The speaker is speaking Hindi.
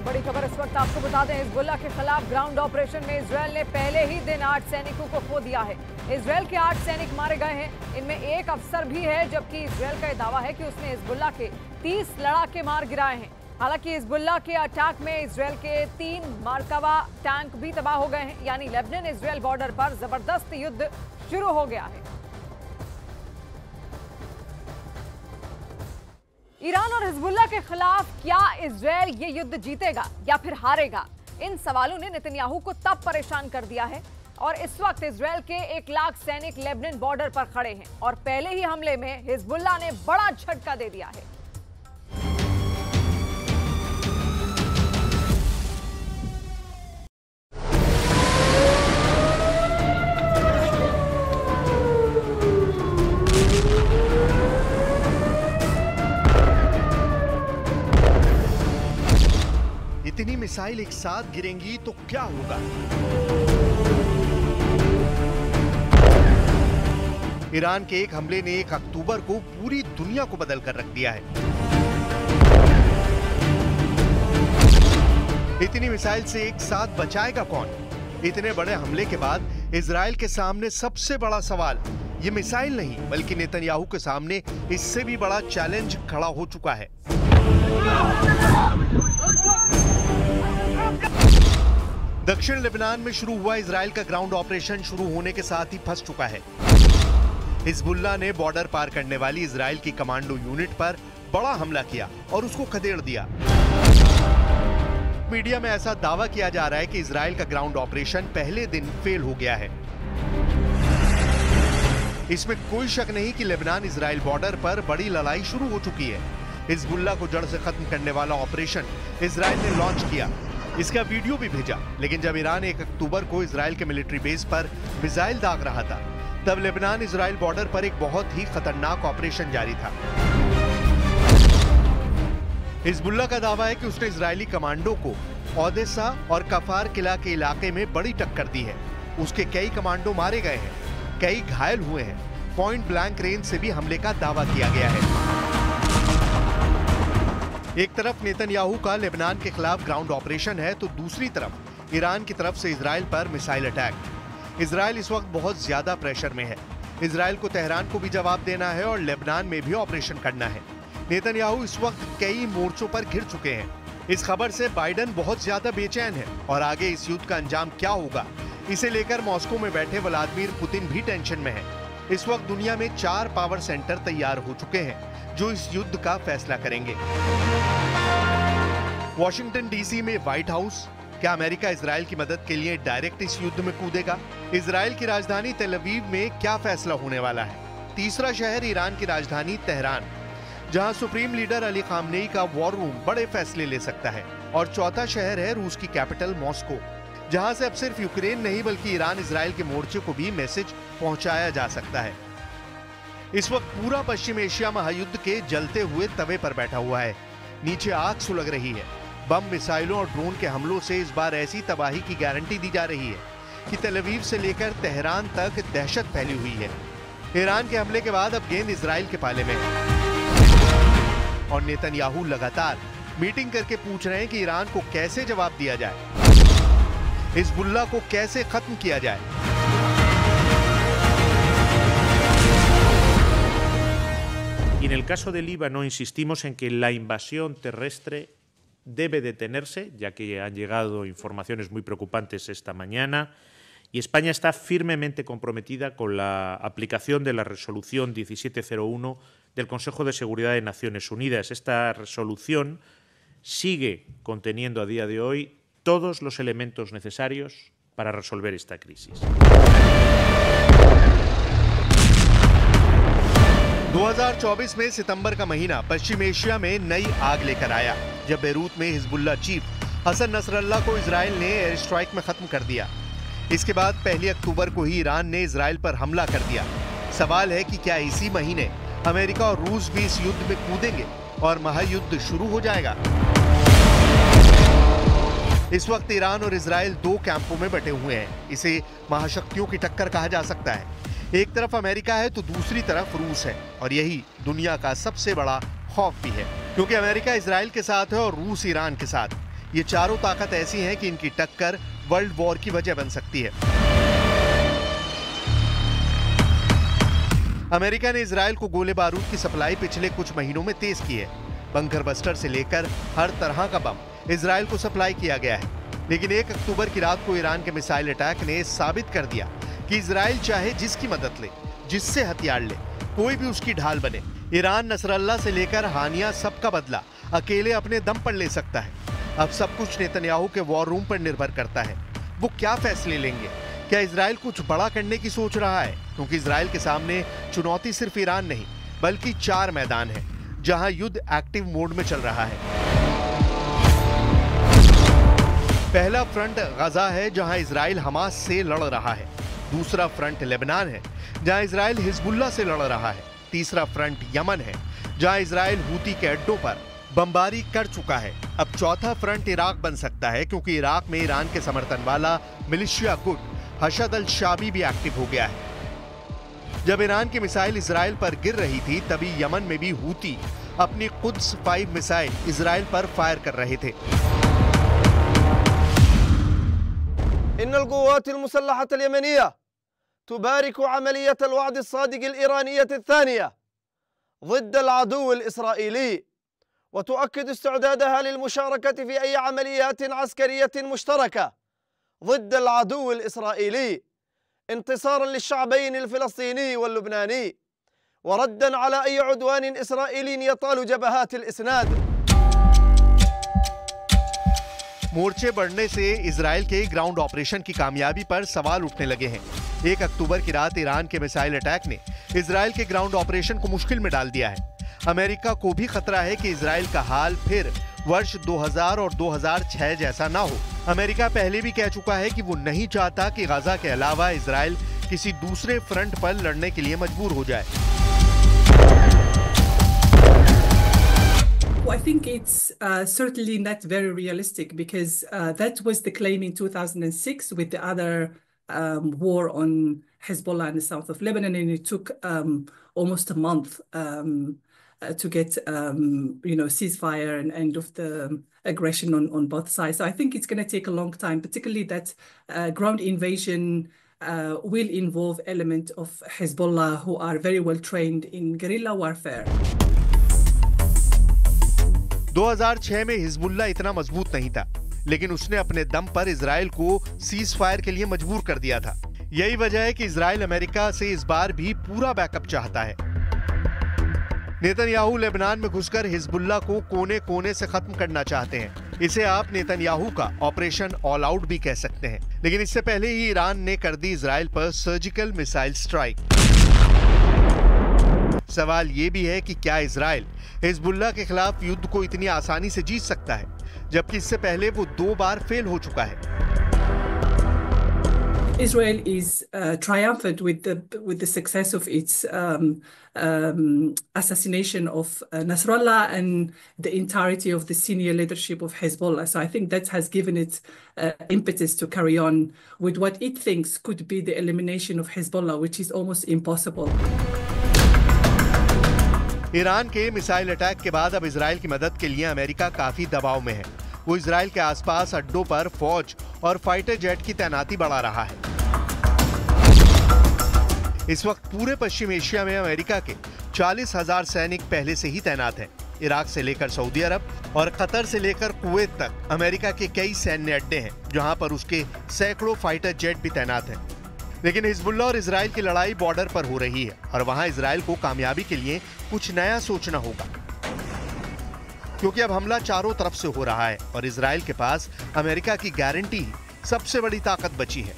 बड़ी खबर इस वक्त आपको बता दें, हिजबुल्लाह के खिलाफ ग्राउंड ऑपरेशन में इजरायल ने पहले ही दिन 8 सैनिकों को खो दिया है। इजरायल के 8 सैनिक मारे गए हैं, इनमें एक अफसर भी है, जबकि इजरायल का यह दावा है कि उसने हिजबुल्लाह के 30 लड़ाके मार गिराए हैं। हालांकि हिजबुल्लाह के अटैक में इजरायल के 3 मरकबा टैंक भी तबाह हो गए हैं, यानी लेबनान इजरायल बॉर्डर पर जबरदस्त युद्ध शुरू हो गया है। ईरान और हिजबुल्लाह के खिलाफ क्या इजरायल ये युद्ध जीतेगा या फिर हारेगा? इन सवालों ने नेतन्याहू को तब परेशान कर दिया है और इस वक्त इजरायल के 1 लाख सैनिक लेबनान बॉर्डर पर खड़े हैं और पहले ही हमले में हिजबुल्लाह ने बड़ा झटका दे दिया है। इतनी मिसाइल एक साथ गिरेंगी तो क्या होगा? ईरान के एक हमले ने 1 अक्टूबर को पूरी दुनिया को बदल कर रख दिया है। इतनी मिसाइल से एक साथ बचाएगा कौन? इतने बड़े हमले के बाद इजरायल के सामने सबसे बड़ा सवाल ये मिसाइल नहीं, बल्कि नेतन्याहू के सामने इससे भी बड़ा चैलेंज खड़ा हो चुका है। दक्षिण लेबनान में शुरू हुआ इजरायल का ग्राउंड ऑपरेशन शुरू होने के साथ ही फंस चुका है। हिजबुल्लाह ने बॉर्डर पार करने वाली इजरायल की कमांडो यूनिट पर बड़ा हमला किया और उसको खदेड़ दिया। मीडिया में ऐसा दावा किया जा रहा है कि इजरायल का ग्राउंड ऑपरेशन पहले दिन फेल हो गया है। इसमें कोई शक नहीं कि लेबनान इजरायल बॉर्डर पर बड़ी लड़ाई शुरू हो चुकी है। हिजबुल्लाह को जड़ से खत्म करने वाला ऑपरेशन इजरायल ने लॉन्च किया, इसका वीडियो भी भेजा, लेकिन जब ईरान 1 अक्टूबर को इजरायल के मिलिट्री बेस पर मिसाइल दाग रहा था, तब लेबनान इजरायल बॉर्डर पर एक बहुत ही खतरनाक ऑपरेशन जारी था। हिजबुल्लाह का दावा है कि उसने इजरायली कमांडो को ओदेसा और कफार किला के इलाके में बड़ी टक्कर दी है। उसके कई कमांडो मारे गए हैं, कई घायल हुए हैं। पॉइंट ब्लैंक रेंज से भी हमले का दावा किया गया है। एक तरफ नेतन्याहू का लेबनान के खिलाफ ग्राउंड ऑपरेशन है, तो दूसरी तरफ ईरान की तरफ से इजरायल पर मिसाइल अटैक। इजरायल इस वक्त बहुत ज्यादा प्रेशर में है। इजरायल को तेहरान को भी जवाब देना है और लेबनान में भी ऑपरेशन करना है। नेतन्याहू इस वक्त कई मोर्चों पर घिर चुके हैं। इस खबर से बाइडन बहुत ज्यादा बेचैन है और आगे इस युद्ध का अंजाम क्या होगा, इसे लेकर मॉस्को में बैठे व्लादिमीर पुतिन भी टेंशन में है। इस वक्त दुनिया में 4 पावर सेंटर तैयार हो चुके हैं जो इस युद्ध का फैसला करेंगे। वॉशिंगटन डीसी में व्हाइट हाउस, क्या अमेरिका इजरायल की मदद के लिए डायरेक्ट इस युद्ध में कूदेगा? इजरायल की राजधानी तेल अवीव में क्या फैसला होने वाला है? तीसरा शहर ईरान की राजधानी तेहरान, जहां सुप्रीम लीडर अली खामनेई का वॉर रूम बड़े फैसले ले सकता है। और चौथा शहर है रूस की कैपिटल मॉस्को, जहां से अब सिर्फ यूक्रेन नहीं बल्कि ईरान इजरायल के मोर्चे को भी मैसेज पहुंचाया जा सकता है। इस वक्त पूरा पश्चिम एशिया महायुद्ध के जलते हुए तवे पर बैठा हुआ है। नीचे आग सुलग रही है। बम, मिसाइलों और ड्रोन के हमलों से इस बार ऐसी तबाही की गारंटी दी जा रही है कि तेल अवीव से लेकर तेहरान तक दहशत फैली हुई है। ईरान के हमले के बाद अब गेंद इजरायल के पाले में है और नेतन्याहू लगातार मीटिंग करके पूछ रहे हैं कि ईरान को कैसे जवाब दिया जाए, हिजबुल्लाह को कैसे खत्म किया जाए। Y en el caso de Líbano insistimos en que la invasión terrestre debe detenerse, ya que han llegado informaciones muy preocupantes esta mañana, y España está firmemente comprometida con la aplicación de la resolución 1701 del Consejo de Seguridad de Naciones Unidas. Esta resolución sigue conteniendo a día de hoy todos los elementos necesarios para resolver esta crisis. 2024 में सितंबर का महीना पश्चिम एशिया में नई आग लेकर आया, जब बेरूत में हिजबुल्लाह चीफ हसन नसरल्लाह को इजरायल ने एयर स्ट्राइक में खत्म कर दिया। इसके बाद 1 अक्टूबर को ही ईरान ने इजरायल पर हमला कर दिया। सवाल है कि क्या इसी महीने अमेरिका और रूस भी इस युद्ध में कूदेंगे और महायुद्ध शुरू हो जाएगा? इस वक्त ईरान और इजरायल 2 कैंपों में बटे हुए हैं। इसे महाशक्तियों की टक्कर कहा जा सकता है। एक तरफ अमेरिका है तो दूसरी तरफ रूस है, और यही दुनिया का सबसे बड़ा खौफ भी है, क्योंकि अमेरिका इजरायल के साथ है और रूस ईरान के साथ। ये चारों ताकत ऐसी हैं कि इनकी टक्कर वर्ल्ड वॉर की वजह बन सकती है। अमेरिका ने इजराइल को गोले बारूद की सप्लाई पिछले कुछ महीनों में तेज की है। बंकर बस्टर से लेकर हर तरह का बम इजराइल को सप्लाई किया गया है। लेकिन 1 अक्टूबर की रात को ईरान के मिसाइल अटैक ने साबित कर दिया कि इजराइल चाहे जिसकी मदद ले, जिससे हथियार ले, कोई भी उसकी ढाल बने, ईरान नसरल्ला से लेकर हानिया सबका बदला अकेले अपने दम पर ले सकता है। अब सब कुछ नेतन्याहू के वॉर रूम पर निर्भर करता है। वो क्या फैसले लेंगे? क्या इजराइल कुछ बड़ा करने की सोच रहा है? क्योंकि इजराइल के सामने चुनौती सिर्फ ईरान नहीं बल्कि 4 मैदान है जहां युद्ध एक्टिव मोड में चल रहा है। पहला फ्रंट गजा है जहां इजराइल हमास से लड़ रहा है। दूसरा फ्रंट लेबनान है जहां इजराइल हिजबुल्लाह से लड़ रहा है। तीसरा फ्रंट यमन है जहां इजराइल हूती के अड्डों पर बमबारी कर चुका है। अब चौथा फ्रंट इराक बन सकता है क्योंकि इराक में ईरान के समर्थन वाला मिलिशिया गुट हशद अल शाबी भी एक्टिव हो गया है। जब ईरान की मिसाइल इजराइल पर गिर रही थी तभी यमन में भी हूती अपनी कुद्स 5 मिसाइल इजराइल पर फायर कर रहे थे। इन्नल क़ुव्वातिल मुसल्लहतल यमनिया तुबारिकु अमलियतल वअद अस्सादिक़िल ईरानिय्यत अत्थानिया ज़िद्दल अदुव्विल इस्राईली व तुअक्किदु इस्तिअदादहा लिलमुशारकति फ़ी अय्यि अमलियातिन अस्करिय्यतिन मुश्तरका ज़िद्दल अदुव्विल इस्राईली इंतिसारन लिश्शअबैन अलफ़लस्तीनी वल्लुबनानी व रद्दन अला अय्यि उद्वान इस्राईली यतालु जबहातिल इस्नाद। मोर्चे बढ़ने से इजराइल के ग्राउंड ऑपरेशन की कामयाबी पर सवाल उठने लगे हैं। 1 अक्टूबर की रात ईरान के मिसाइल अटैक ने इजराइल के ग्राउंड ऑपरेशन को मुश्किल में डाल दिया है। अमेरिका को भी खतरा है कि इजराइल का हाल फिर वर्ष 2000 और 2006 जैसा ना हो। अमेरिका पहले भी कह चुका है कि वो नहीं चाहता कि गजा के अलावा इजराइल किसी दूसरे फ्रंट पर लड़ने के लिए मजबूर हो जाए। Well, I think it's certainly not very realistic because that was the claim in 2006 with the other war on Hezbollah in the south of Lebanon, and it took almost a month to get ceasefire and end of the aggression on both sides. So I think it's going to take a long time, particularly that ground invasion will involve elements of Hezbollah who are very well trained in guerrilla warfare. 2006 में हिजबुल्लाह इतना मजबूत नहीं था, लेकिन उसने अपने दम पर इजराइल को सीज फायर के लिए मजबूर कर दिया था। यही वजह है कि इजराइल अमेरिका से इस बार भी पूरा बैकअप चाहता है। नेतन्याहू लेबनान में घुसकर हिजबुल्लाह को कोने कोने से खत्म करना चाहते हैं। इसे आप नेतन्याहू का ऑपरेशन ऑल आउट भी कह सकते हैं। लेकिन इससे पहले ही ईरान ने कर दी इजराइल पर सर्जिकल मिसाइल स्ट्राइक। सवाल ये भी है कि क्या इजराइल हिजबुल्लाह के खिलाफ युद्ध को इतनी आसानी से जीत सकता है, जबकि इससे पहले वो 2 बार फेल हो चुका है। Israel is triumphant with the success of its assassination of Nasrallah and the entirety of the senior leadership of Hezbollah. So I think that has given it impetus to carry on with what it thinks could be the elimination of Hezbollah, which is almost impossible. Iran के मिसाइल अटैक के बाद अब इजराइल की मदद के लिए अमेरिका काफी दबाव में है। वो इजराइल के आसपास अड्डों पर फौज और फाइटर जेट की तैनाती बढ़ा रहा है। इस वक्त पूरे पश्चिम एशिया में अमेरिका के 40,000 सैनिक पहले से ही तैनात हैं। इराक से लेकर सऊदी अरब और कतर से लेकर कुवैत तक अमेरिका के कई सैन्य अड्डे हैं, जहां पर उसके सैकड़ों फाइटर जेट भी तैनात हैं। लेकिन हिजबुल्लाह और इजराइल की लड़ाई बॉर्डर पर हो रही है और वहां इजराइल को कामयाबी के लिए कुछ नया सोचना होगा, क्योंकि अब हमला चारों तरफ से हो रहा है और इजराइल के पास अमेरिका की गारंटी ही सबसे बड़ी ताकत बची है।